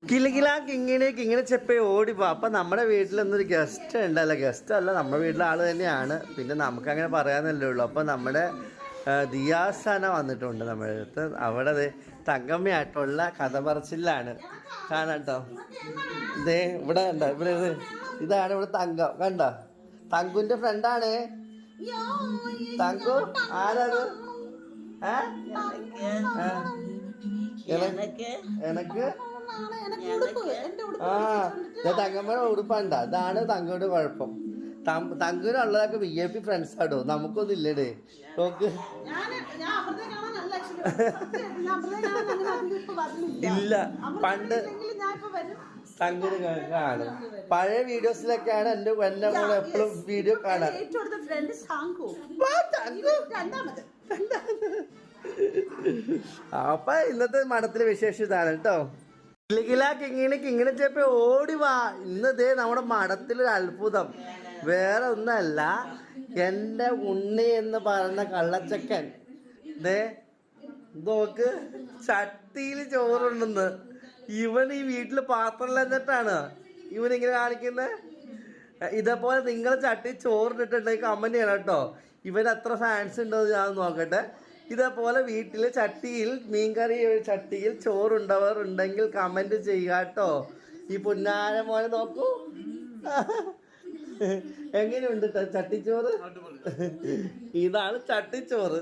കിങ്ങിനെ ചെപ്പേ ഓടിപ്പോ. അപ്പൊ നമ്മുടെ വീട്ടിലൊന്നൊരു ഗസ്റ്റ് ഉണ്ടല്ലോ, ഗസ്റ്റ് അല്ല നമ്മുടെ വീട്ടിലെ ആള് തന്നെയാണ്, പിന്നെ നമുക്ക് അങ്ങനെ പറയാന്നല്ലേ ഉള്ളൂ. അപ്പൊ നമ്മുടെ ദിയാസാന വന്നിട്ടുണ്ട് നമ്മുടെ അടുത്ത്. അവിടെ തങ്കമ്മയായിട്ടുള്ള കഥ പറച്ചിലാണ് കാണാട്ടോ. ഇതേ ഇവിടെ ഉണ്ടോ, ഇവിടെ ഇതാണ് ഇവിടെ തങ്കം, കണ്ടോ? തങ്കുന്റെ ഫ്രണ്ടാണ് തങ്കു. ആരാണ്? എനക്ക് തങ്കമ്മയുടെ ഉടുപ്പണ്ട. ഇതാണ് തങ്കയുടെ കുഴപ്പം. തങ്കുനുള്ളതൊക്കെ VIP ഫ്രണ്ട്സ് ആടോ, നമുക്കൊന്നും ഇല്ലടേ. നോക്ക്, ഇല്ല. പണ്ട് തങ്കുന് കാണും. പഴയ വീഡിയോസിലൊക്കെയാണ് എന്റെ കൂടെ എപ്പോഴും വീഡിയോ കാണാൻ. അപ്പൊ ഇന്നത്തെ മഠത്തിലെ വിശേഷം ഇതാണ് കേട്ടോ. കിങ്ങിണി ചെപ്പ ഓടി വാ. ഇന്നതേ നമ്മുടെ മഠത്തിലൊരു അത്ഭുതം. വേറെ ഒന്നല്ല, എന്റെ ഉണ്ണി എന്ന് പറയുന്ന കള്ളച്ചക്കൻ ദേ നോക്ക്, ചട്ടിയിൽ ചോറുണ്ടെന്ന്. ഇവൻ ഈ വീട്ടില് പാത്രം എന്നിട്ടാണ് ഇവനിങ്ങനെ കാണിക്കുന്നത്. ഇതേപോലെ നിങ്ങൾ ചട്ടി ചോറിട്ടിട്ടുണ്ടെങ്കിൽ കമന്റ് ചെയ്യണം കേട്ടോ. ഇവൻ എത്ര ഫാൻസ് ഉണ്ടോ ഞാൻ നോക്കട്ടെ. ഇതേപോലെ വീട്ടില് ചട്ടിയിൽ മീൻകറി ചട്ടിയിൽ ചോറുണ്ടവർ ഉണ്ടെങ്കിൽ കമന്റ് ചെയ്യുക കേട്ടോ. ഈ പുന്നാര മോനെ നോക്കൂ, എങ്ങനെയുണ്ട് ചട്ടിച്ചോറ്? ഇതാണ് ചട്ടിച്ചോറ്.